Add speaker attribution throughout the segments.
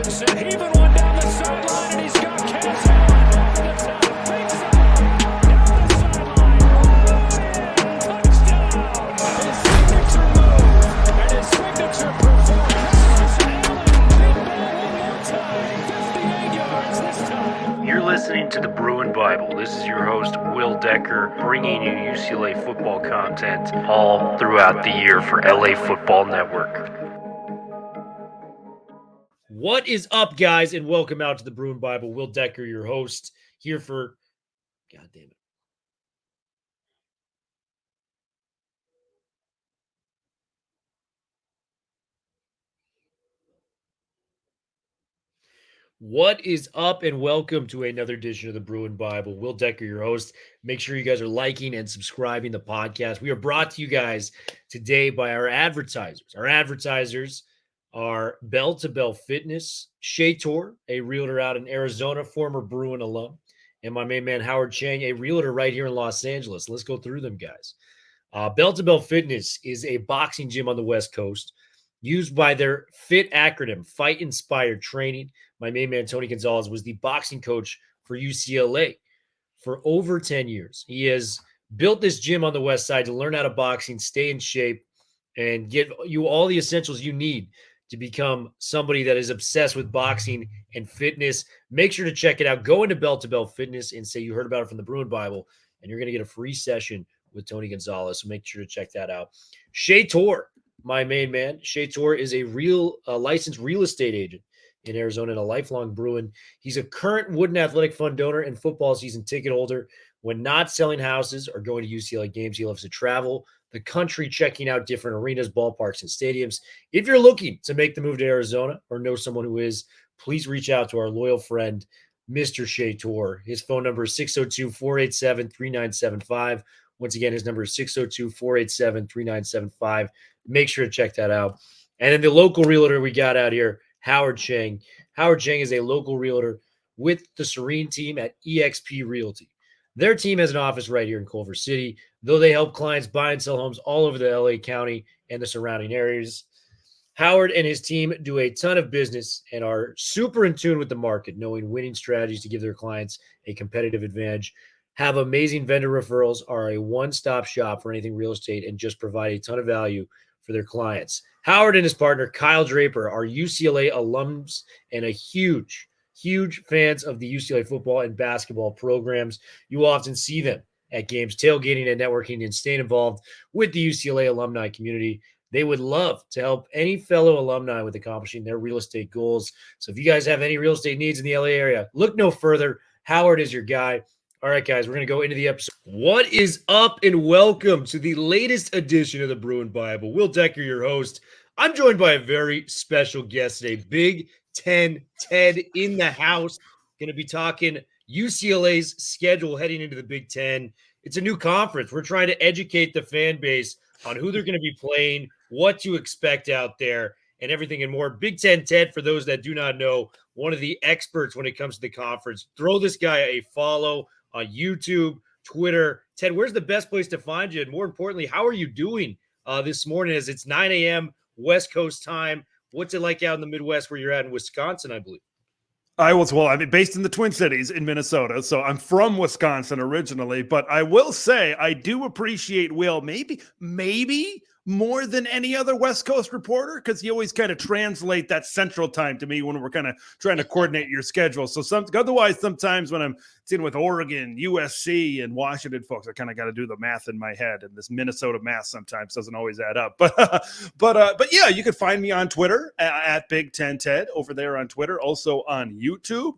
Speaker 1: Robinson heaving one down the sideline, and he's got Cassidy over the top. Takes it down the sideline. Touchdown. His signature move and his signature performance. Allen, big ball one more time. 58 yards this time.
Speaker 2: You're listening to the Bruin Bible. This is your host, Will Decker, bringing you UCLA football content all throughout the year for LA Football Network.
Speaker 3: What is up, guys, and welcome out to the Bruin Bible. Will Decker, your host, here for, God damn it. What is up, and welcome to another edition of the Bruin Bible. Will Decker, your host. Make sure you guys are liking and subscribing the podcast. We are brought to you guys today by our advertisers. Our advertisers are Bell to Bell Fitness, Shea Tor, a realtor out in Arizona, former Bruin alum, and my main man, Howard Chang, a realtor right here in Los Angeles. Let's go through them, guys. Bell to Bell Fitness is a boxing gym on the West Coast used by their FIT acronym, Fight Inspired Training. My main man, Tony Gonzalez, was the boxing coach for UCLA for over 10 years. He has built this gym on the West Side to learn how to boxing, stay in shape, and get you all the essentials you need to become somebody that is obsessed with boxing and fitness. Make sure to check it out. Go into Bell to Bell Fitness and say you heard about it from the Bruin Bible, and you're going to get a free session with Tony Gonzalez. So make sure to check that out. Shea Tor, my main man. Shea Tor is a licensed real estate agent in Arizona and a lifelong Bruin. He's a current Wooden Athletic Fund donor and football season ticket holder. When not selling houses or going to UCLA games, he loves to travel the country, checking out different arenas, ballparks, and stadiums. If you're looking to make the move to Arizona or know someone who is, please reach out to our loyal friend, Mr. Shea Tor. His phone number is 602-487-3975. Once again, his number is 602-487-3975. Make sure to check that out. And then the local realtor we got out here, Howard Chang. Howard Chang is a local realtor with the Serene team at eXp Realty. Their team has an office right here in Culver City, though they help clients buy and sell homes all over the LA County and the surrounding areas. Howard and his team do a ton of business and are super in tune with the market, knowing winning strategies to give their clients a competitive advantage, have amazing vendor referrals, are a one-stop shop for anything real estate, and just provide a ton of value for their clients. Howard and his partner, Kyle Draper, are UCLA alums and a huge fans of the UCLA football and basketball programs. You will often see them at games, tailgating and networking, and staying involved with the UCLA alumni community. They would love to help any fellow alumni with accomplishing their real estate goals. So if you guys have any real estate needs in the LA area, look no further. Howard is your guy. All right, guys, we're going to go into the episode. What is up, and welcome to the latest edition of the Bruin Bible. Will Decker, your host. I'm joined by a very special guest today, Big 10 Ted in the house. Going to be talking UCLA's schedule heading into the Big 10. It's a new conference. We're trying to educate the fan base on who they're going to be playing, what to expect out there, and everything and more. Big 10 Ted, for those that do not know, one of the experts when it comes to the conference. Throw this guy a follow on YouTube, Twitter. Ted, where's the best place to find you? And more importantly, how are you doing this morning as it's 9 a.m. West Coast time? What's it like out in the Midwest where you're at in Wisconsin, I believe?
Speaker 4: I'm based in the Twin Cities in Minnesota, so I'm from Wisconsin originally, but I will say I do appreciate Will maybe more than any other West Coast reporter, because you always kind of translate that central time to me when we're kind of trying to coordinate your schedule. So otherwise, sometimes when I'm dealing with Oregon, USC, and Washington folks, I kind of got to do the math in my head, and this Minnesota math sometimes doesn't always add up. But yeah, you can find me on Twitter at Big10 Ted over there on Twitter, also on YouTube.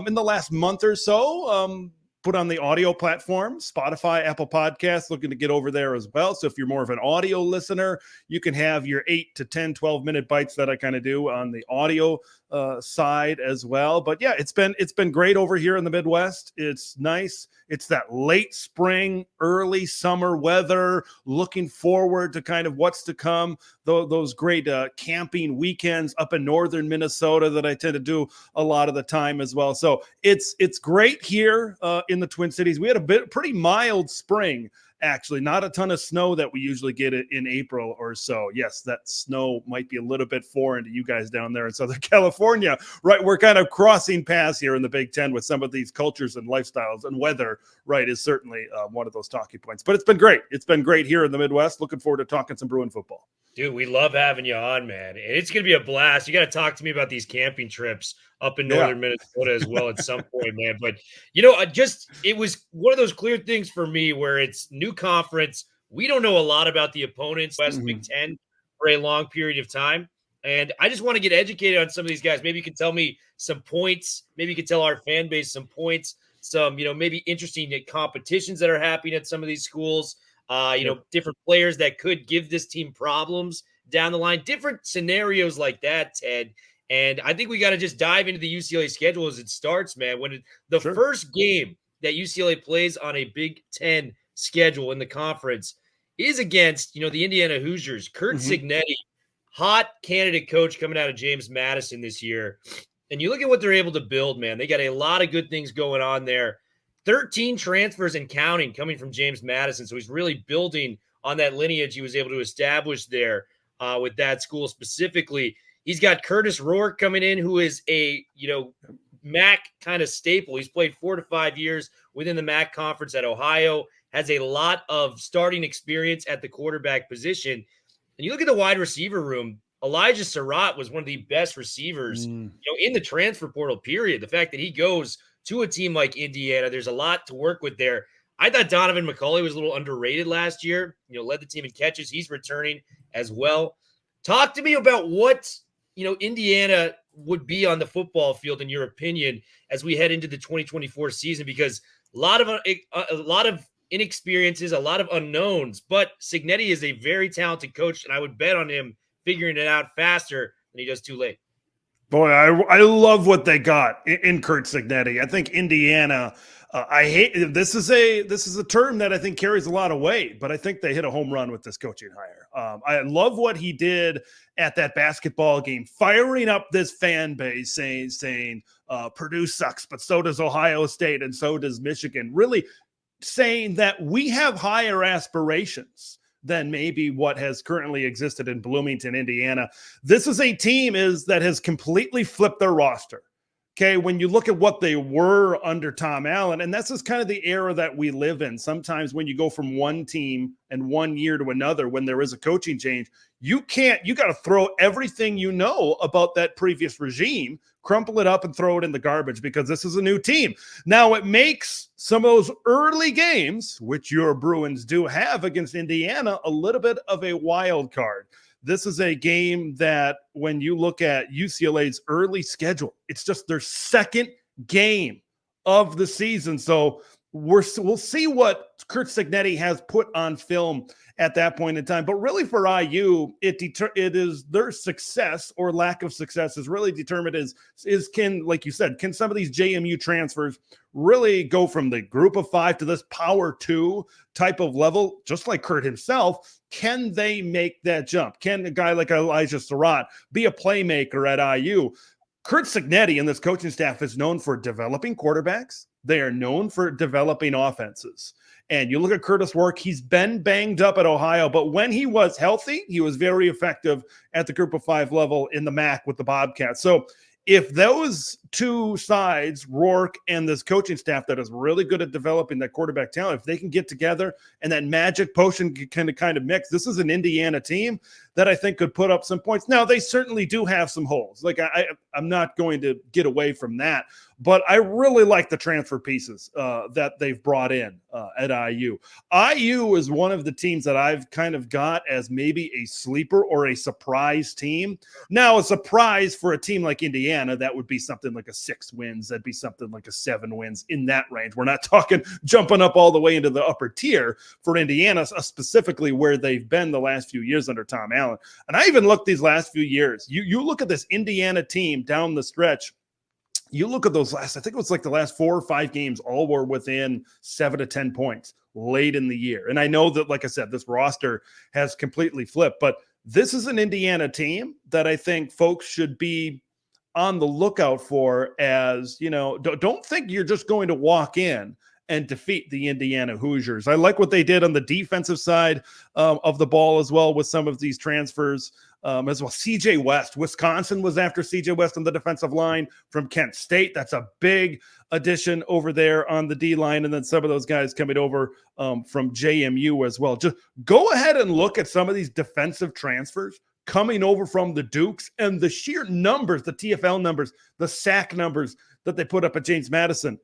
Speaker 4: In the last month or so, put on the audio platform, Spotify, Apple Podcasts, looking to get over there as well. So if you're more of an audio listener, you can have your 8 to 10, 12-minute bites that I kind of do on the audio side as well. But yeah, it's been great over here in the Midwest. It's nice. It's that late spring, early summer weather, looking forward to kind of what's to come. Those great camping weekends up in northern Minnesota that I tend to do a lot of the time as well. So it's great here in the Twin Cities. We had a pretty mild spring, actually. Not a ton of snow that we usually get in April or so. Yes, that snow might be a little bit foreign to you guys down there in Southern California, right? We're kind of crossing paths here in the Big Ten with some of these cultures and lifestyles, and weather, right, is certainly one of those talking points. But it's been great. It's been great here in the Midwest. Looking forward to talking some Bruin football.
Speaker 3: Dude, we love having you on, man. And it's going to be a blast. You got to talk to me about these camping trips up in northern Minnesota as well at some point, man. But, it was one of those clear things for me where it's new conference. We don't know a lot about the opponents, West Big 10, for a long period of time. And I just want to get educated on some of these guys. Maybe you can tell me some points. Maybe you can tell our fan base some points, some, maybe interesting competitions that are happening at some of these schools. Different players that could give this team problems down the line, different scenarios like that, Ted. And I think we got to just dive into the UCLA schedule as it starts, man. When the first game that UCLA plays on a Big 10 schedule in the conference is against, the Indiana Hoosiers. Curt Cignetti, hot candidate coach coming out of James Madison this year. And you look at what they're able to build, man. They got a lot of good things going on there. 13 transfers and counting coming from James Madison. So he's really building on that lineage he was able to establish there with that school specifically. He's got Curtis Rourke coming in, who is a, MAC kind of staple. He's played 4 to 5 years within the MAC conference at Ohio, has a lot of starting experience at the quarterback position. And you look at the wide receiver room, Elijah Surratt was one of the best receivers, in the transfer portal period. The fact that he goes to a team like Indiana, there's a lot to work with there. I thought Donovan McCulley was a little underrated last year, led the team in catches. He's returning as well. Talk to me about what, Indiana would be on the football field, in your opinion, as we head into the 2024 season, because a lot of inexperiences, a lot of unknowns, but Cignetti is a very talented coach, and I would bet on him figuring it out faster than he does too late.
Speaker 4: Boy, I love what they got in Curt Cignetti. I think Indiana, this is a term that I think carries a lot of weight, but I think they hit a home run with this coaching hire. I love what he did at that basketball game, firing up this fan base, saying Purdue sucks, but so does Ohio State and so does Michigan. Really saying that we have higher aspirations than maybe what has currently existed in Bloomington, Indiana. This is a team that has completely flipped their roster. Okay, when you look at what they were under Tom Allen, and this is kind of the era that we live in. Sometimes when you go from one team and 1 year to another, when there is a coaching change, you got to throw everything you know about that previous regime, crumple it up and throw it in the garbage, because this is a new team. Now, it makes some of those early games, which your Bruins do have against Indiana, a little bit of a wild card. This is a game that when you look at UCLA's early schedule, it's just their second game of the season. So we'll see what Curt Cignetti has put on film at that point in time. But really for IU, it is their success or lack of success is really determined like you said, can some of these JMU transfers really go from the group of 5 to this power 2 type of level, just like Curt himself? Can they make that jump? Can a guy like Elijah Surratt be a playmaker at IU? Curt Cignetti and this coaching staff is known for developing quarterbacks. They are known for developing offenses. And you look at Curtis Rourke, he's been banged up at Ohio, but when he was healthy, he was very effective at the group of 5 level in the MAC with the Bobcats. So if those two sides, Rourke and this coaching staff that is really good at developing that quarterback talent, if they can get together and that magic potion can kind of mix, this is an Indiana team that I think could put up some points. Now, they certainly do have some holes. Like I'm not going to get away from that, but I really like the transfer pieces that they've brought in at IU. IU is one of the teams that I've kind of got as maybe a sleeper or a surprise team. Now, a surprise for a team like Indiana, that would be something like a 6 wins. That'd be something like a 7 wins, in that range. We're not talking jumping up all the way into the upper tier for Indiana, specifically where they've been the last few years under Tom Allen. And I even looked these last few years. You look at this Indiana team down the stretch. You look at those I think it was like the last 4 or 5 games, all were within 7 to 10 points late in the year. And I know that, like I said, this roster has completely flipped, but this is an Indiana team that I think folks should be on the lookout for. As, don't think you're just going to walk in and defeat the Indiana Hoosiers. I like what they did on the defensive side of the ball as well with some of these transfers as well. CJ West, Wisconsin was after CJ West on the defensive line from Kent State. That's a big addition over there on the D line. And then some of those guys coming over from JMU as well. Just go ahead and look at some of these defensive transfers coming over from the Dukes and the sheer numbers, the TFL numbers, the sack numbers that they put up at James Madison.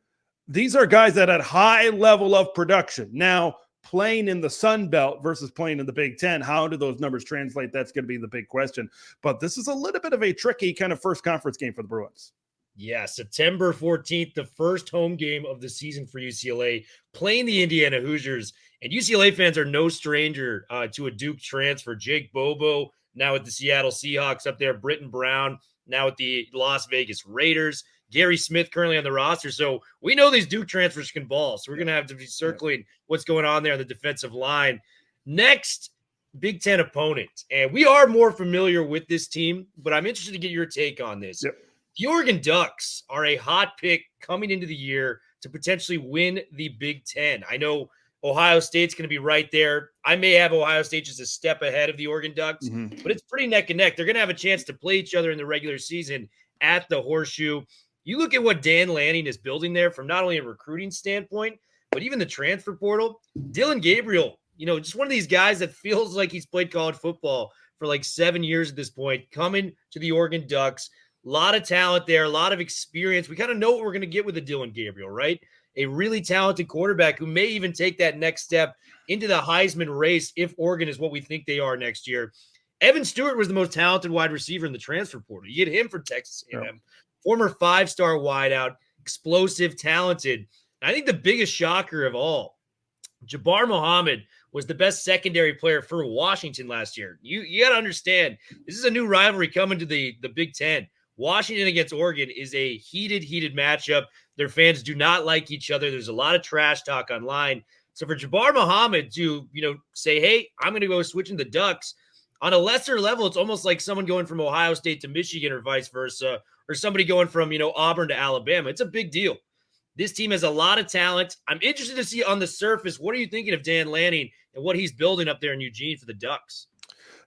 Speaker 4: These are guys that had high level of production. Now, playing in the Sun Belt versus playing in the Big Ten, how do those numbers translate? That's going to be the big question. But this is a little bit of a tricky kind of first conference game for the Bruins.
Speaker 3: Yeah, September 14th, the first home game of the season for UCLA, playing the Indiana Hoosiers. And UCLA fans are no stranger to a Duke transfer. Jake Bobo, now with the Seattle Seahawks up there. Britton Brown, now with the Las Vegas Raiders. Gary Smith currently on the roster. So we know these Duke transfers can ball. So we're going to have to be circling what's going on there on the defensive line. Next, Big Ten opponent. And we are more familiar with this team, but I'm interested to get your take on this.
Speaker 4: Yep.
Speaker 3: The Oregon Ducks are a hot pick coming into the year to potentially win the Big Ten. I know Ohio State's going to be right there. I may have Ohio State just a step ahead of the Oregon Ducks, but it's pretty neck and neck. They're going to have a chance to play each other in the regular season at the Horseshoe. You look at what Dan Lanning is building there from not only a recruiting standpoint, but even the transfer portal. Dylan Gabriel, just one of these guys that feels like he's played college football for like 7 years at this point, coming to the Oregon Ducks. A lot of talent there, a lot of experience. We kind of know what we're going to get with the Dylan Gabriel, right? A really talented quarterback who may even take that next step into the Heisman race if Oregon is what we think they are next year. Evan Stewart was the most talented wide receiver in the transfer portal. You get him for Texas A&M. Yeah. Former 5-star wideout, explosive, talented. And I think the biggest shocker of all, Jabbar Muhammad was the best secondary player for Washington last year. You got to understand, this is a new rivalry coming to the Big Ten. Washington against Oregon is a heated matchup. Their fans do not like each other. There's a lot of trash talk online. So for Jabbar Muhammad to, say, hey, I'm going to go switching the Ducks, on a lesser level, it's almost like someone going from Ohio State to Michigan or vice versa, or somebody going from, Auburn to Alabama. It's a big deal. This team has a lot of talent. I'm interested to see on the surface, what are you thinking of Dan Lanning and what he's building up there in Eugene for the Ducks?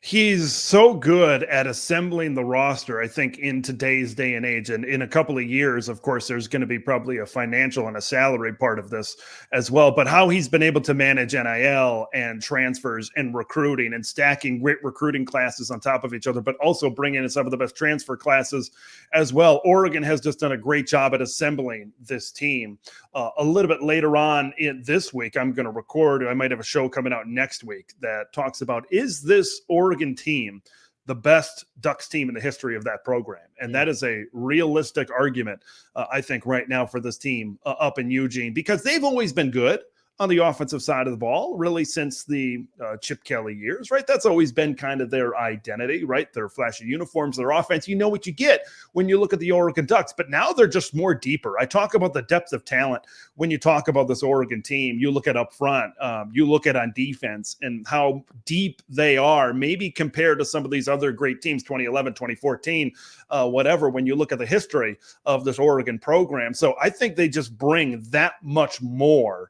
Speaker 4: He's so good at assembling the roster, I think, in today's day and age. And in a couple of years, of course, there's going to be probably a financial and a salary part of this as well. But how he's been able to manage NIL and transfers and recruiting and stacking great recruiting classes on top of each other, but also bringing in some of the best transfer classes as well. Oregon has just done a great job at assembling this team. A little bit later on in this week, I'm going to record, I might have a show coming out next week that talks about, is this Oregon team the best Ducks team in the history of that program? And that is a realistic argument, I think, right now for this team up in Eugene, because they've always been good on the offensive side of the ball, really since the Chip Kelly years, right? That's always been kind of their identity, right? Their flashy uniforms, their offense. You know what you get when you look at the Oregon Ducks, but now they're just more deeper. I talk about the depth of talent when you talk about this Oregon team. You look at up front, you look at on defense and how deep they are, maybe compared to some of these other great teams, 2011, 2014, whatever, when you look at the history of this Oregon program. So I think they just bring that much more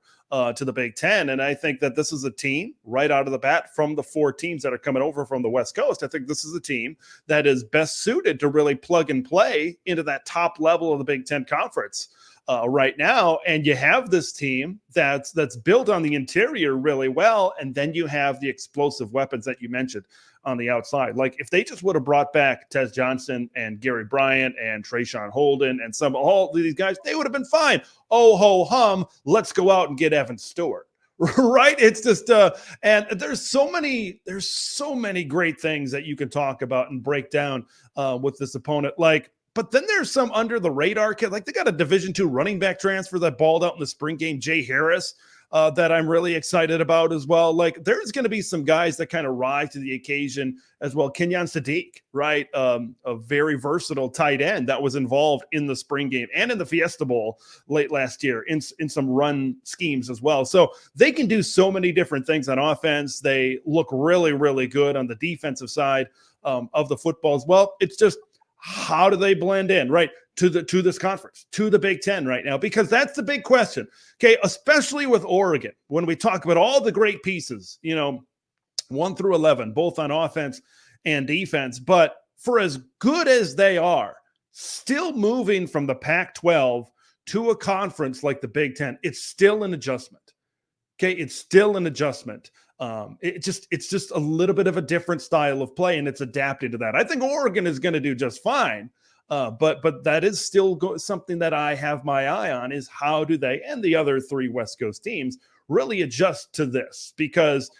Speaker 4: to the Big Ten. And I think that this is a team right out of the bat from the 4 teams that are coming over from the West Coast. I think this is a team that is best suited to really plug and play into that top level of the Big Ten Conference right now. And you have this team that's built on the interior really well. And then you have the explosive weapons that you mentioned on the outside. Like if they just would have brought back Tez Johnson and Gary Bryant and Trayshawn Holden and all these guys, they would have been fine. Oh, ho, hum, let's go out and get Evan Stewart. Right? It's just and there's so many great things that you can talk about and break down with this opponent. But then there's some under the radar kid. Like they got a Division II running back transfer that balled out in the spring game, Jay Harris, that I'm really excited about as well. Like there's going to be some guys that kind of rise to the occasion as well. Kenyon Sadiq, right? A very versatile tight end that was involved in the spring game and in the Fiesta Bowl late last year in some run schemes as well. So they can do so many different things on offense. They look really, really good on the defensive side of the football as well. It's just, how do they blend in, right, to this conference, to the Big Ten right now? Because that's the big question. Okay, especially with Oregon, when we talk about all the great pieces, 1 through 11, both on offense and defense. But for as good as they are, still moving from the Pac-12 to a conference like the Big Ten, it's still an adjustment. Okay, it's still an adjustment. It's just a little bit of a different style of play, and it's adapting to that. I think Oregon is going to do just fine, but that is still something that I have my eye on, is how do they and the other 3 West Coast teams really adjust to this? Because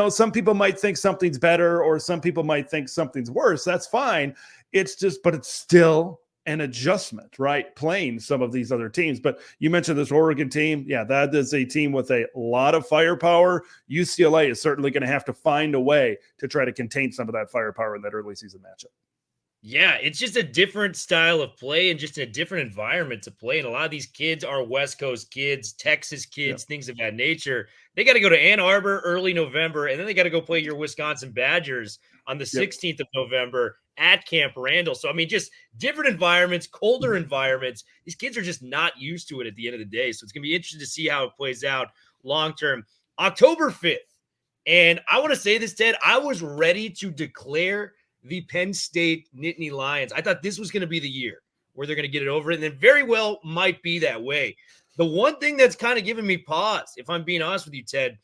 Speaker 4: some people might think something's better, or some people might think something's worse. That's fine. But it's still an adjustment, right? Playing some of these other teams. But you mentioned this Oregon team. Yeah, that is a team with a lot of firepower. UCLA is certainly going to have to find a way to try to contain some of that firepower in that early season matchup.
Speaker 3: Yeah, it's just a different style of play and just a different environment to play. And a lot of these kids are West Coast kids, Texas kids, things of that nature. They got to go to Ann Arbor early November, and then they got to go play your Wisconsin Badgers on the 16th of November at Camp Randall. So, I mean, just different environments, colder environments. These kids are just not used to it at the end of the day. So it's going to be interesting to see how it plays out long-term. October 5th. And I want to say this, Ted, I was ready to declare the Penn State Nittany Lions. I thought this was going to be the year where they're going to get it over, and then very well might be that way. The one thing that's kind of giving me pause, if I'm being honest with you, Ted,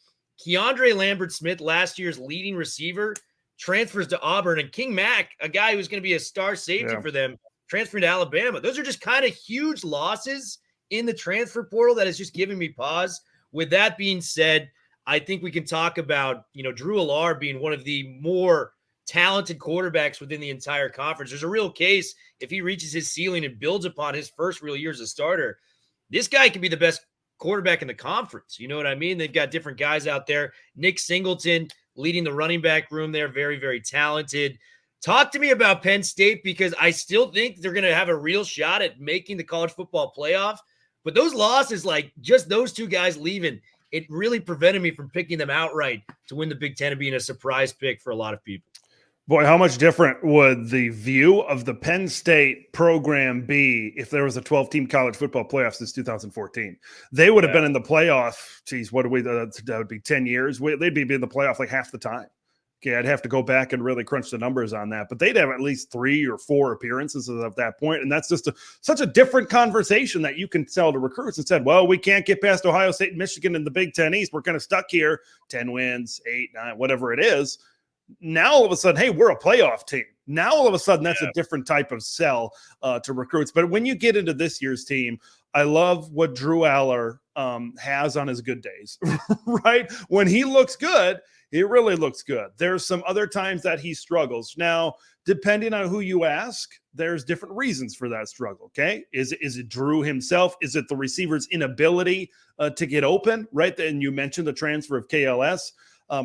Speaker 3: Keandre Lambert-Smith, last year's leading receiver, transfers to Auburn, and King Mack, a guy who's going to be a star safety for them, transferring to Alabama. Those are just kind of huge losses in the transfer portal that is just giving me pause. With that being said, I think we can talk about, Drew Allar being one of the more talented quarterbacks within the entire conference. There's a real case if he reaches his ceiling and builds upon his first real year as a starter. This guy could be the best quarterback in the conference. You know what I mean? They've got different guys out there. Nick Singleton leading the running back room there. Very, very talented. Talk to me about Penn State, because I still think they're going to have a real shot at making the college football playoff. But those losses, like just those 2 guys leaving, it really prevented me from picking them outright to win the Big Ten and being a surprise pick for a lot of people.
Speaker 4: Boy, how much different would the view of the Penn State program be if there was a 12-team college football playoff since 2014? They would have been in the playoff. Geez, what do we? That would be 10 years. They'd be in the playoff like half the time. Okay, I'd have to go back and really crunch the numbers on that, but they'd have at least 3 or 4 appearances at that point, and that's just such a different conversation that you can tell to recruits and said, well, we can't get past Ohio State and Michigan in the Big Ten East. We're kind of stuck here, 10 wins, 8, 9, whatever it is. Now, all of a sudden, hey, we're a playoff team. Now, all of a sudden, that's a different type of sell to recruits. But when you get into this year's team, I love what Drew Allar has on his good days, right? When he looks good, he really looks good. There's some other times that he struggles. Now, depending on who you ask, there's different reasons for that struggle, okay? Is it Drew himself? Is it the receiver's inability to get open, right? And you mentioned the transfer of KLS.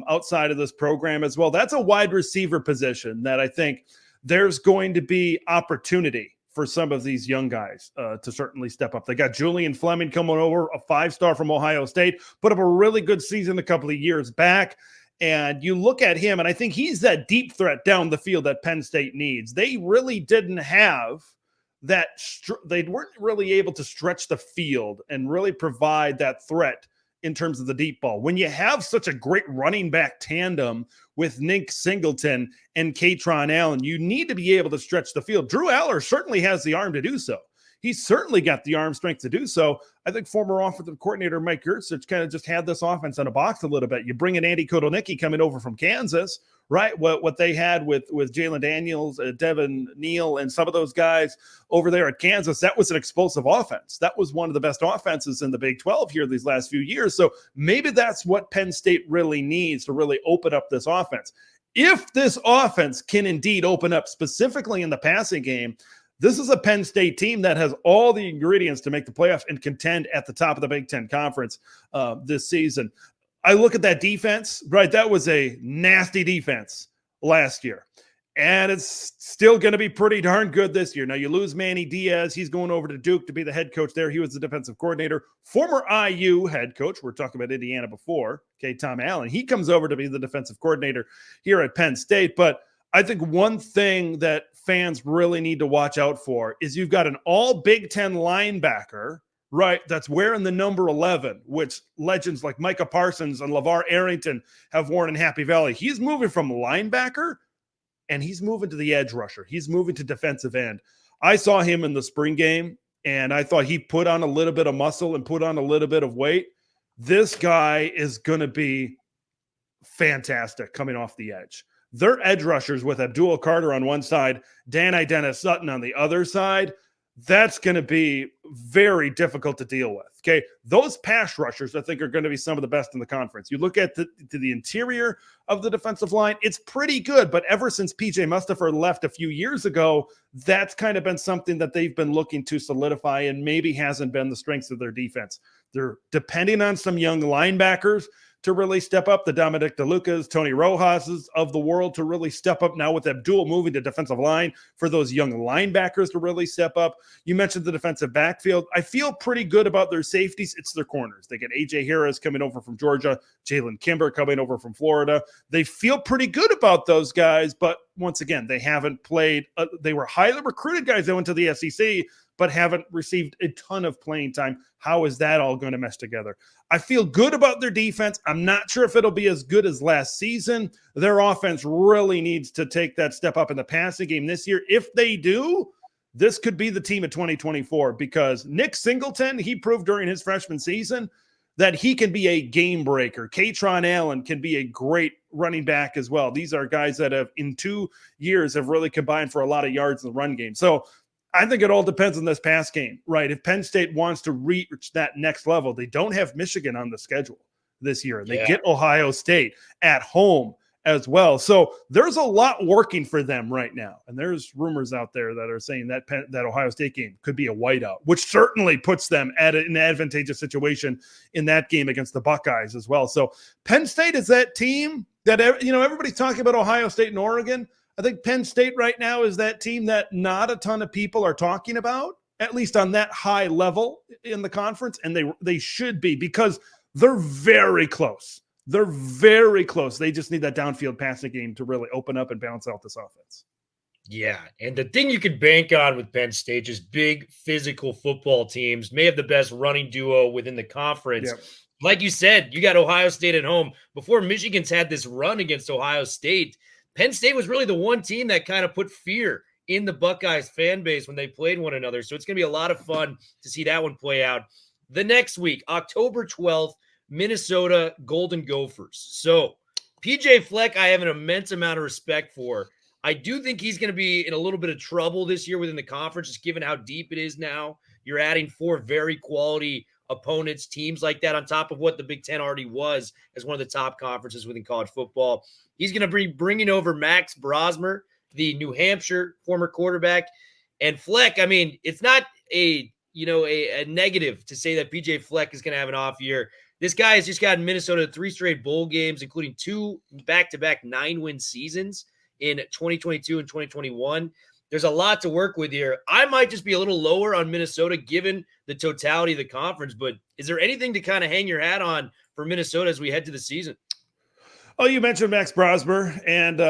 Speaker 4: Outside of this program as well. That's a wide receiver position that I think there's going to be opportunity for some of these young guys to certainly step up. They got Julian Fleming coming over, a 5-star from Ohio State, put up a really good season a couple of years back. And you look at him, and I think he's that deep threat down the field that Penn State needs. They really didn't have that. They weren't really able to stretch the field and really provide that threat in terms of the deep ball. When you have such a great running back tandem with Nick Singleton and Katron Allen, you need to be able to stretch the field. Drew Allar certainly has the arm to do so. He's certainly got the arm strength to do so. I think former offensive coordinator Mike Yurcich kind of just had this offense in a box a little bit. You bring in Andy Kotelnicki coming over from Kansas, right? What they had with Jalen Daniels, Devin Neal, and some of those guys over there at Kansas, that was an explosive offense. That was one of the best offenses in the Big 12 here these last few years. So maybe that's what Penn State really needs to really open up this offense. If this offense can indeed open up specifically in the passing game, this is a Penn State team that has all the ingredients to make the playoffs and contend at the top of the Big Ten Conference this season. I look at that defense, right? That was a nasty defense last year. And it's still going to be pretty darn good this year. Now, you lose Manny Diaz. He's going over to Duke to be the head coach there. He was the defensive coordinator. Former IU head coach. We're talking about Indiana before. Okay, Tom Allen. He comes over to be the defensive coordinator here at Penn State. But I think one thing that fans really need to watch out for is you've got an all Big 10 linebacker, right, that's wearing the number 11, which legends like Micah Parsons and LeVar Arrington have worn in Happy Valley. He's moving from linebacker and he's moving to the edge rusher. He's moving to defensive end. I saw him in the spring game, and I thought he put on a little bit of muscle and put on a little bit of weight. This guy is going to be fantastic coming off the edge. Their edge rushers with Abdul Carter on one side, Dennis Sutton on the other side, that's going to be very difficult to deal with. Okay. Those pass rushers, I think, are going to be some of the best in the conference. You look at the interior of the defensive line, it's pretty good. But ever since PJ Mustipher left a few years ago, that's kind of been something that they've been looking to solidify and maybe hasn't been the strengths of their defense. They're depending on some young linebackers to really step up, the Dominic DeLucas, Tony Rojas's of the world to really step up now with Abdul moving to defensive line for those young linebackers to really step up. You mentioned the defensive backfield. I feel pretty good about their safeties. It's their corners. They get A.J. Harris coming over from Georgia, Jalen Kimber coming over from Florida. They feel pretty good about those guys, but once again, they haven't played. They were highly recruited guys that went to the SEC, but haven't received a ton of playing time. How is that all going to mesh together? I feel good about their defense. I'm not sure if it'll be as good as last season. Their offense really needs to take that step up in the passing game this year. If they do, this could be the team of 2024 because Nick Singleton, he proved during his freshman season that he can be a game breaker. Katron Allen can be a great running back as well. These are guys that have, in 2 years, have really combined for a lot of yards in the run game. So I think it all depends on this pass game, right? If Penn State wants to reach that next level, they don't have Michigan on the schedule this year. They get Ohio State at home as well. So there's a lot working for them right now. And there's rumors out there that are saying that that Ohio State game could be a whiteout, which certainly puts them at an advantageous situation in that game against the Buckeyes as well. So Penn State is that team that, everybody's talking about Ohio State and Oregon. I think Penn State right now is that team that not a ton of people are talking about, at least on that high level in the conference. And they should be because they're very close. They're very close. They just need that downfield passing game to really open up and balance out this offense.
Speaker 3: Yeah, and the thing you can bank on with Penn State is big physical football teams may have the best running duo within the conference.
Speaker 4: Yep.
Speaker 3: Like you said, you got Ohio State at home. Before Michigan's had this run against Ohio State, Penn State was really the one team that kind of put fear in the Buckeyes fan base when they played one another. So it's going to be a lot of fun to see that one play out. The next week, October 12th, Minnesota Golden Gophers. So PJ Fleck, I have an immense amount of respect for. I do think he's going to be in a little bit of trouble this year within the conference, just given how deep it is now. You're adding 4 very quality opponents, teams like that on top of what the Big 10 already was as one of the top conferences within college football. He's going to be bringing over Max Brosmer, the New Hampshire former quarterback. And Fleck, I mean, it's not a negative to say that PJ Fleck is going to have an off year. This guy has just gotten Minnesota 3 straight bowl games, including 2 back-to-back 9-win seasons in 2022 and 2021. There's a lot to work with here. I might just be a little lower on Minnesota given the totality of the conference, but is there anything to kind of hang your hat on for Minnesota as we head to the season?
Speaker 4: Oh, you mentioned Max Brosmer, and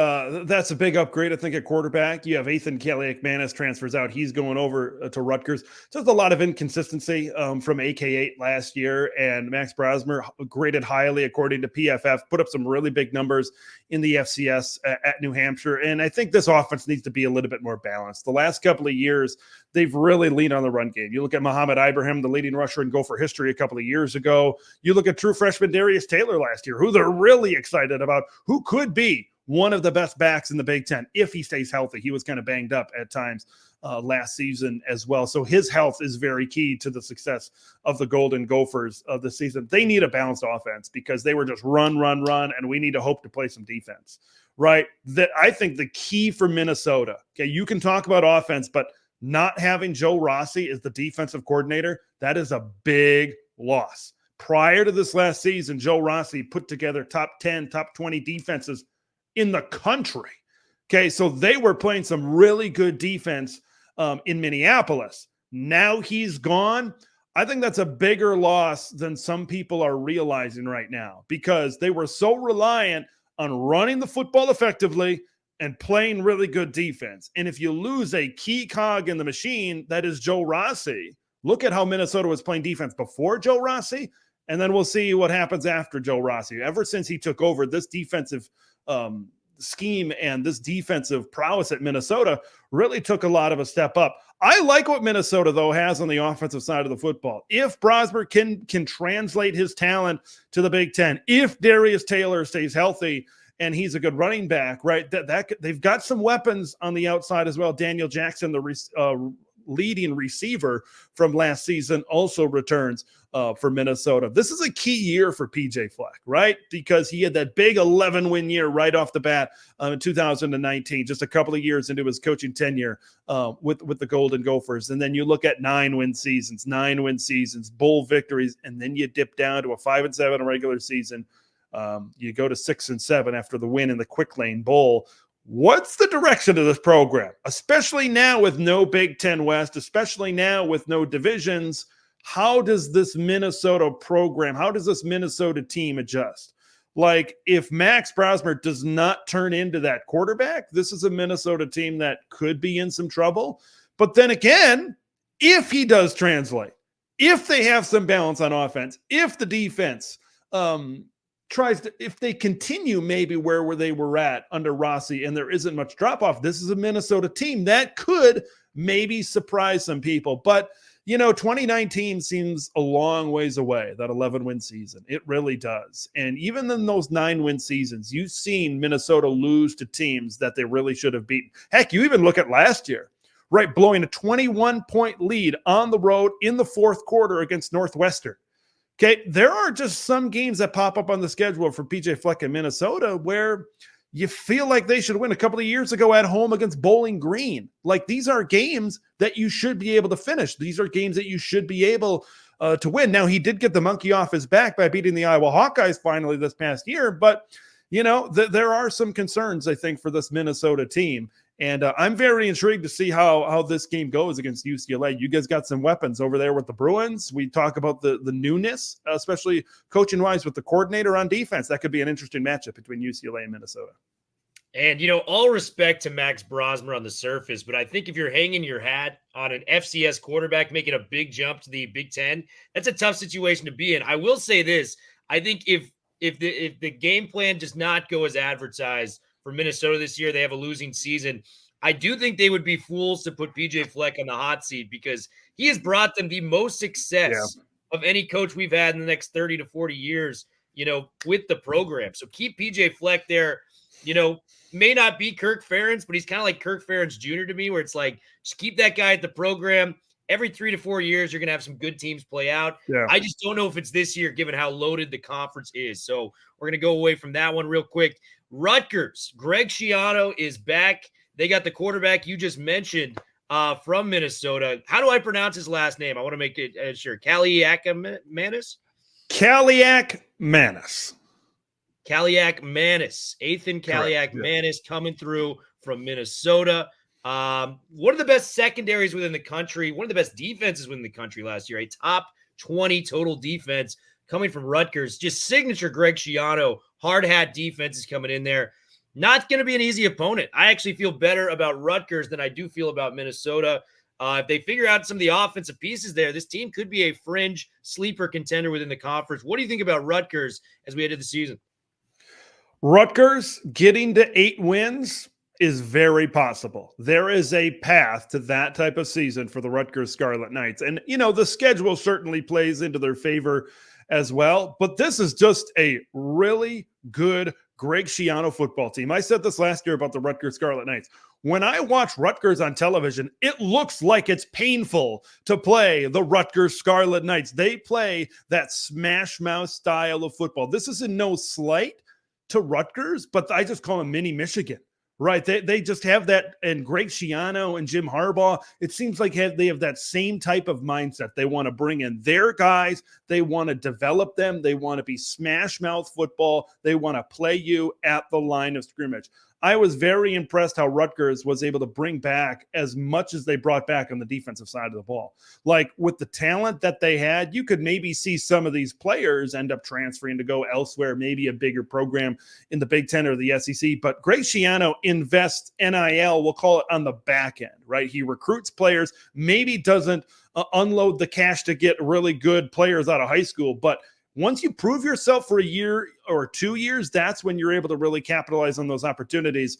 Speaker 4: that's a big upgrade, I think, at quarterback. You have Ethan Kelly-McManus transfers out. He's going over to Rutgers. So there's a lot of inconsistency from AK8 last year, and Max Brosmer graded highly according to PFF, put up some really big numbers in the FCS at New Hampshire. And I think this offense needs to be a little bit more balanced. The last couple of years, they've really leaned on the run game. You look at Muhammad Ibrahim, the leading rusher in Gopher history a couple of years ago. You look at true freshman Darius Taylor last year, who they're really excited about, who could be one of the best backs in the Big Ten if he stays healthy. He was kind of banged up at times last season as well. So his health is very key to the success of the Golden Gophers of the season. They need a balanced offense because they were just run, and we need to hope to play some defense, right? That I think the key for Minnesota, okay, you can talk about offense, but not having Joe Rossi as the defensive coordinator, that is a big loss. Prior to this last season, Joe Rossi put together top 10, top 20 defenses in the country. Okay, so they were playing some really good defense in Minneapolis. Now he's gone. I think that's a bigger loss than some people are realizing right now because they were so reliant on running the football effectively and playing really good defense. And if you lose a key cog in the machine, that is Joe Rossi. Look at how Minnesota was playing defense before Joe Rossi, and then we'll see what happens after Joe Rossi. Ever since he took over, this defensive scheme and this defensive prowess at Minnesota really took a lot of a step up. I like what Minnesota, though, has on the offensive side of the football. If Brosmer can translate his talent to the Big Ten, if Darius Taylor stays healthy and he's a good running back, right, that they've got some weapons on the outside as well. Daniel Jackson, the leading receiver from last season, also returns for Minnesota. This is a key year for PJ Fleck, right? Because he had that big 11-win year right off the bat in 2019, just a couple of years into his coaching tenure with the Golden Gophers. And then you look at 9-win seasons, bowl victories, and then you dip down to a 5-7 regular season. You go to 6-7 after the win in the Quick Lane Bowl. What's the direction of this program, especially now with no Big Ten West, especially now with no divisions? How does this Minnesota program, how does this Minnesota team adjust? Like, if Max Brosmer does not turn into that quarterback, this is a Minnesota team that could be in some trouble. But then again, if he does translate, if they have some balance on offense, if the defense if they continue maybe where they were at under Rossi and there isn't much drop off, this is a Minnesota team that could maybe surprise some people. But, 2019 seems a long ways away, that 11-win season. It really does. And even in those 9-win seasons, you've seen Minnesota lose to teams that they really should have beaten. Heck, you even look at last year, right? Blowing a 21-point lead on the road in the fourth quarter against Northwestern. Okay, there are just some games that pop up on the schedule for PJ Fleck in Minnesota where you feel like they should win. A couple of years ago at home against Bowling Green. Like, these are games that you should be able to finish. These are games that you should be able to win. Now, he did get the monkey off his back by beating the Iowa Hawkeyes finally this past year, but, there are some concerns, I think, for this Minnesota team. And I'm very intrigued to see how this game goes against UCLA. You guys got some weapons over there with the Bruins. We talk about the newness, especially coaching-wise with the coordinator on defense. That could be an interesting matchup between UCLA and Minnesota.
Speaker 3: And, all respect to Max Brosmer on the surface, but I think if you're hanging your hat on an FCS quarterback making a big jump to the Big Ten, that's a tough situation to be in. I will say this. I think if the game plan does not go as advertised for Minnesota this year, they have a losing season, I do think they would be fools to put PJ Fleck on the hot seat because he has brought them the most success of any coach we've had in the next 30 to 40 years, with the program. So keep PJ Fleck there, may not be Kirk Ferentz, but he's kind of like Kirk Ferentz Jr. to me, where it's like, just keep that guy at the program. Every 3 to 4 years, you're going to have some good teams play out. Yeah. I just don't know if it's this year, given how loaded the conference is. So we're going to go away from that one real quick. Rutgers, Greg Schiano is back. They got the quarterback you just mentioned from Minnesota. How do I pronounce his last name? I want to make it sure. Kaliakmanis?
Speaker 4: Kaliakmanis.
Speaker 3: Kaliakmanis. Ethan Kaliakmanis coming through from Minnesota. One of the best secondaries within the country, one of the best defenses within the country last year, a top 20 total defense coming from Rutgers. Just signature Greg Schiano, hard hat defense is coming in there. Not going to be an easy opponent. I actually feel better about Rutgers than I do feel about Minnesota. If they figure out some of the offensive pieces there, this team could be a fringe sleeper contender within the conference. What do you think about Rutgers as we head to the season?
Speaker 4: Rutgers getting to 8 wins is very possible. There is a path to that type of season for the Rutgers Scarlet Knights. And, the schedule certainly plays into their favor as well. But this is just a really good Greg Schiano football team. I said this last year about the Rutgers Scarlet Knights. When I watch Rutgers on television, it looks like it's painful to play the Rutgers Scarlet Knights. They play that smash mouth style of football. This is in no slight to Rutgers, but I just call them mini Michigan, right? They just have that, and Greg Schiano and Jim Harbaugh, it seems like they have that same type of mindset. They want to bring in their guys. They want to develop them. They want to be smash mouth football. They want to play you at the line of scrimmage. I was very impressed how Rutgers was able to bring back as much as they brought back on the defensive side of the ball. Like with the talent that they had, you could maybe see some of these players end up transferring to go elsewhere, maybe a bigger program in the Big 10 or the SEC. But Greg Schiano invests NIL, we'll call it on the back end, right? He recruits players, maybe doesn't unload the cash to get really good players out of high school, but once you prove yourself for a year or 2 years, that's when you're able to really capitalize on those opportunities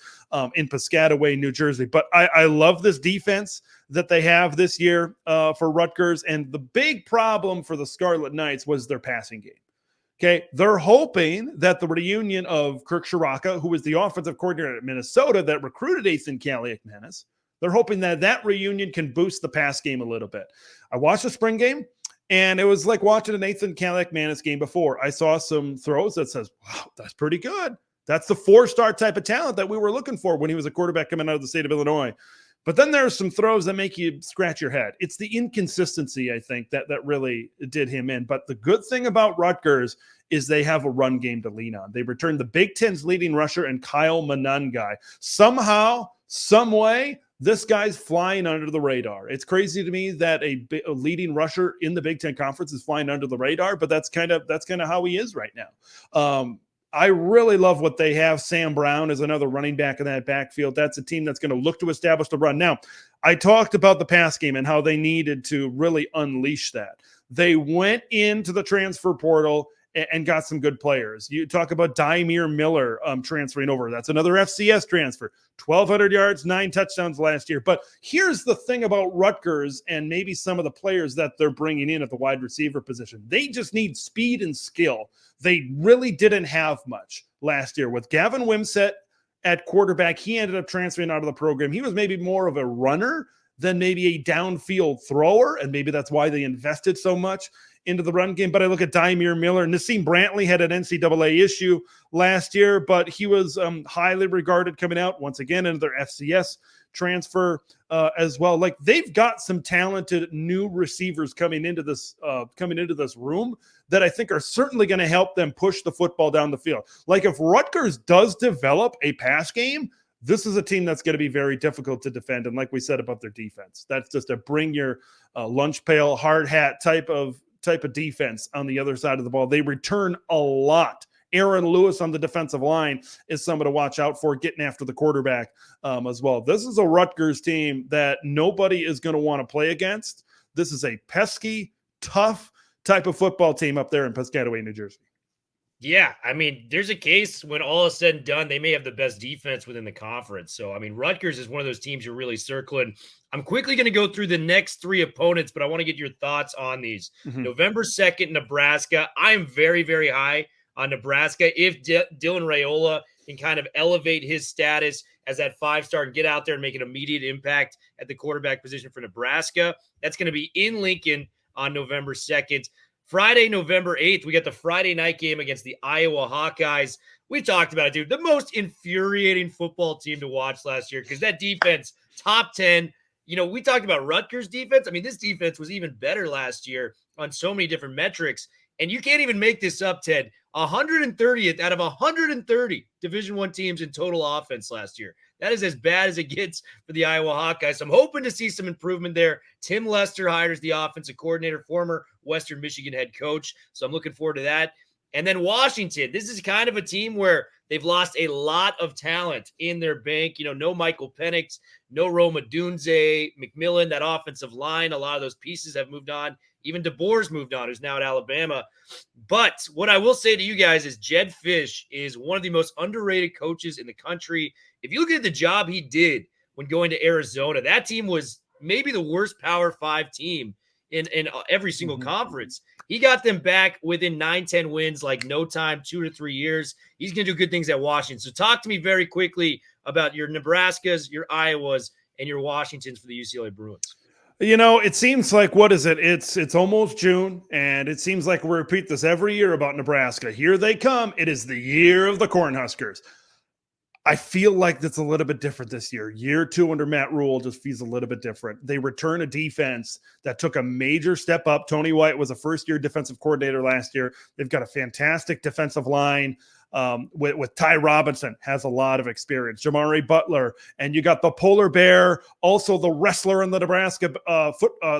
Speaker 4: in Piscataway, New Jersey. But I love this defense that they have this year for Rutgers. And the big problem for the Scarlet Knights was their passing game. Okay, they're hoping that the reunion of Kirk Shiraka, who was the offensive coordinator at Minnesota that recruited Ethan Kaliakmanis, they're hoping that that reunion can boost the pass game a little bit. I watched the spring game, and it was like watching a Nathan Kaliakmanis game before. I saw some throws that says, wow, that's pretty good. That's the 4-star type of talent that we were looking for when he was a quarterback coming out of the state of Illinois. But then there are some throws that make you scratch your head. It's the inconsistency, I think, that really did him in. But the good thing about Rutgers is they have a run game to lean on. They returned the Big Ten's leading rusher and Kyle Monangai. Somehow, some way, this guy's flying under the radar. It's crazy to me that a leading rusher in the Big Ten Conference is flying under the radar, but that's kind of how he is right now. I really love what they have. Sam Brown is another running back in that backfield. That's a team that's going to look to establish the run. Now, I talked about the pass game and how they needed to really unleash that. They went into the transfer portal and got some good players. You talk about Daimir Miller transferring over. That's another FCS transfer. 1,200 yards, 9 touchdowns last year. But here's the thing about Rutgers and maybe some of the players that they're bringing in at the wide receiver position. They just need speed and skill. They really didn't have much last year. With Gavin Wimsett at quarterback, he ended up transferring out of the program. He was maybe more of a runner than maybe a downfield thrower, and maybe that's why they invested so much into the run game. But I look at Daimir Miller. Nassim Brantley had an NCAA issue last year, but he was highly regarded coming out once again into their FCS transfer as well. Like they've got some talented new receivers coming into this room that I think are certainly going to help them push the football down the field. Like if Rutgers does develop a pass game, this is a team that's going to be very difficult to defend. And like we said about their defense, that's just a bring your lunch pail, hard hat type of defense on the other side of the ball. They return a lot. Aaron Lewis on the defensive line is someone to watch out for, getting after the quarterback as well. This is a Rutgers team that nobody is going to want to play against. This is a pesky, tough type of football team up there in Piscataway, New Jersey.
Speaker 3: Yeah, I mean, there's a case when all is said and done, they may have the best defense within the conference. So, I mean, Rutgers is one of those teams you're really circling. I'm quickly going to go through the next 3 opponents, but I want to get your thoughts on these. Mm-hmm. November 2nd, Nebraska. I am very, very high on Nebraska. If Dylan Raiola can kind of elevate his status as that 5-star and get out there and make an immediate impact at the quarterback position for Nebraska, that's going to be in Lincoln on November 2nd. Friday, November 8th, we got the Friday night game against the Iowa Hawkeyes. We talked about it, dude. The most infuriating football team to watch last year because that defense, top 10. You know, we talked about Rutgers defense. I mean, this defense was even better last year on so many different metrics. And you can't even make this up, Ted. 130th out of 130 Division I teams in total offense last year. That is as bad as it gets for the Iowa Hawkeyes. So I'm hoping to see some improvement there. Tim Lester hires the offensive coordinator, former Western Michigan head coach. So I'm looking forward to that. And then Washington. This is kind of a team where they've lost a lot of talent in their bank. You know, no Michael Penix, no Roma Dunze, McMillan, that offensive line. A lot of those pieces have moved on. Even DeBoer's moved on, who's now at Alabama. But what I will say to you guys is Jed Fish is one of the most underrated coaches in the country. If you look at the job he did when going to Arizona, that team was maybe the worst Power 5 team in every single conference. He got them back within 9-10 wins, like no time, 2 to 3 years. He's going to do good things at Washington. So talk to me very quickly about your Nebraskas, your Iowas, and your Washingtons for the UCLA Bruins.
Speaker 4: You know, it seems like, what is it? It's almost June, and it seems like we repeat this every year about Nebraska. Here they come. It is the year of the Cornhuskers. I feel like that's a little bit different this year. Year 2 under Matt Rule just feels a little bit different. They return a defense that took a major step up. Tony White was a first-year defensive coordinator last year. They've got a fantastic defensive line. with Ty Robinson, has a lot of experience. Jamari Butler, and you got the polar bear, also the wrestler in the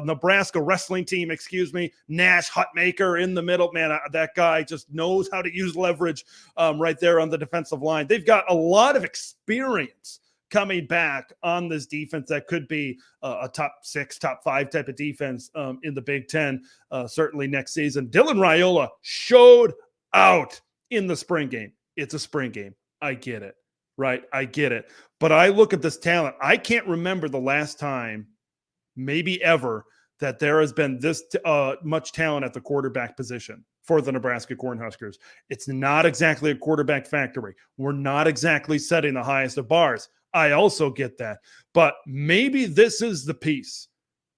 Speaker 4: Nebraska wrestling team, Nash Hutmaker in the middle. Man, that guy just knows how to use leverage right there on the defensive line. They've got a lot of experience coming back on this defense that could be a top 6, top 5 type of defense in the Big Ten, certainly next season. Dylan Raiola showed out in the spring game. It's a spring game. I get it, right? I get it. But I look at this talent. I can't remember the last time, maybe ever, that there has been this much talent at the quarterback position for the Nebraska Cornhuskers. It's not exactly a quarterback factory. We're not exactly setting the highest of bars. I also get that. But maybe this is the piece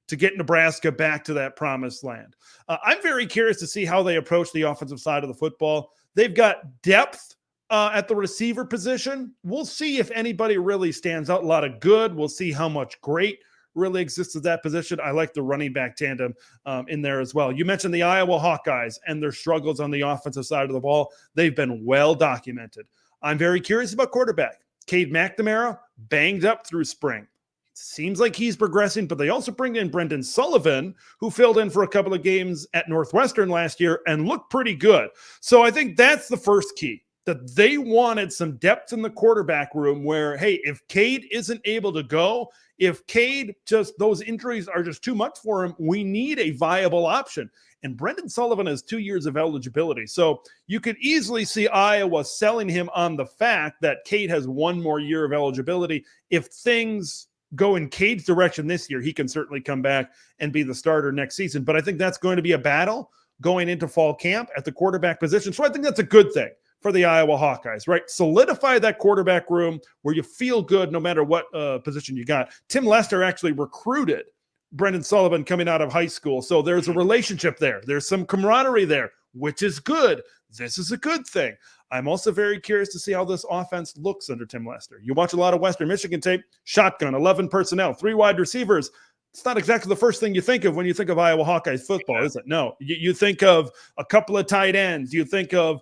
Speaker 4: to get Nebraska back to that promised land. I'm very curious to see how they approach the offensive side of the football. They've got depth at the receiver position. We'll see if anybody really stands out. A lot of good. We'll see how much great really exists at that position. I like the running back tandem in there as well. You mentioned the Iowa Hawkeyes and their struggles on the offensive side of the ball. They've been well documented. I'm very curious about quarterback. Cade McNamara, banged up through spring. Seems like he's progressing, but they also bring in Brendan Sullivan, who filled in for a couple of games at Northwestern last year and looked pretty good. So I think that's the first key, that they wanted some depth in the quarterback room where, hey, if Cade isn't able to go, if Cade just, those injuries are just too much for him, we need a viable option. And Brendan Sullivan has 2 years of eligibility. So you could easily see Iowa selling him on the fact that Cade has 1 more year of eligibility. If things go in Cade's direction this year, he can certainly come back and be the starter next season. But I think that's going to be a battle going into fall camp at the quarterback position. So I think that's a good thing for the Iowa Hawkeyes, right? Solidify that quarterback room where you feel good no matter what position you got. Tim Lester actually recruited Brendan Sullivan coming out of high school. So there's a relationship there. There's some camaraderie there, which is good. This is a good thing. I'm also very curious to see how this offense looks under Tim Lester. You watch a lot of Western Michigan tape, shotgun, 11 personnel, 3 wide receivers. It's not exactly the first thing you think of when you think of Iowa Hawkeyes football, is it? No. You think of a couple of tight ends. You think of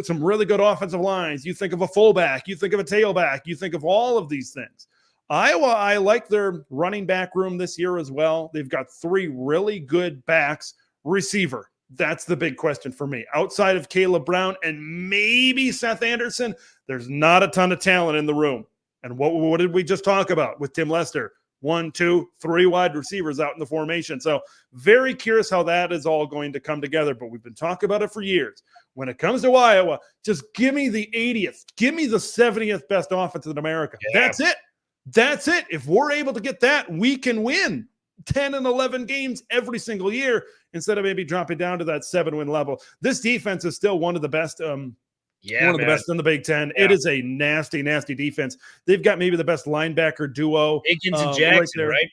Speaker 4: some really good offensive lines. You think of a fullback. You think of a tailback. You think of all of these things. Iowa, I like their running back room this year as well. They've got 3 really good backs. Receiver, that's the big question for me. Outside of Caleb Brown and maybe Seth Anderson, there's not a ton of talent in the room. And what did we just talk about with Tim Lester? 1, 2, 3 wide receivers out in the formation. So very curious how that is all going to come together. But we've been talking about it for years. When it comes to Iowa, just give me the 80th. Give me the 70th best offense in America. Yeah. That's it. That's it. If we're able to get that, we can win 10 and 11 games every single year instead of maybe dropping down to that 7-win level. This defense is still one of the best. One of the best in the Big Ten. Yeah. It is a nasty, nasty defense. They've got maybe the best linebacker duo.
Speaker 3: Higgins and Jackson, right?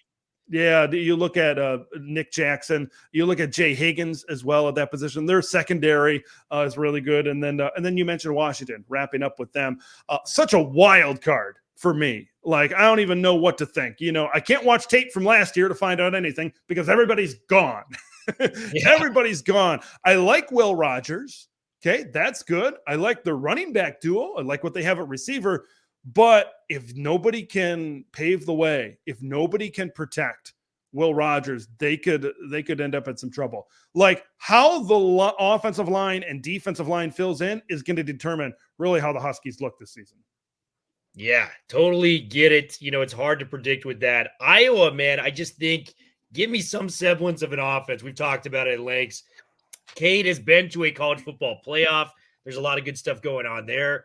Speaker 4: Yeah, you look at Nick Jackson. You look at Jay Higgins as well at that position. Their secondary is really good. And then you mentioned Washington, wrapping up with them. Such a wild card for me. Like, I don't even know what to think. You know, I can't watch tape from last year to find out anything because everybody's gone. Yeah. Everybody's gone. I like Will Rogers. Okay, that's good. I like the running back duo. I like what they have at receiver. But if nobody can pave the way, if nobody can protect Will Rogers, they could end up in some trouble. Like, how the offensive line and defensive line fills in is going to determine really how the Huskies look this season.
Speaker 3: Yeah, totally get it. You know, it's hard to predict with that. Iowa, man, I just think give me some semblance of an offense. We've talked about it at lengths. Cade has been to a college football playoff. There's a lot of good stuff going on there.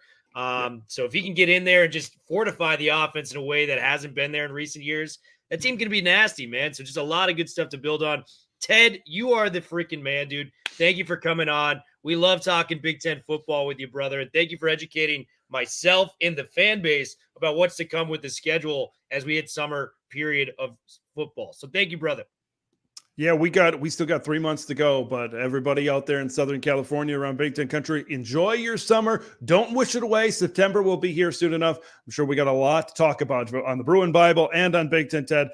Speaker 3: So if he can get in there and just fortify the offense in a way that hasn't been there in recent years, that team's going to be nasty, man. So just a lot of good stuff to build on. Ted, you are the freaking man, dude. Thank you for coming on. We love talking Big Ten football with you, brother. And thank you for educating myself and the fan base about what's to come with the schedule as we hit summer period of football. So thank you, brother.
Speaker 4: Yeah, we still got 3 months to go, but everybody out there in Southern California around Big Ten country, enjoy your summer. Don't wish it away. September will be here soon enough. I'm sure we got a lot to talk about on the Bruin Bible and on Big 10 Ted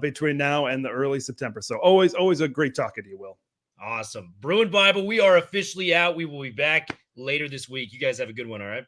Speaker 4: between now and the early September. So always a great talking to you, Will.
Speaker 3: Awesome. Bruin Bible, we are officially out. We will be back later this week. You guys have a good one. All right.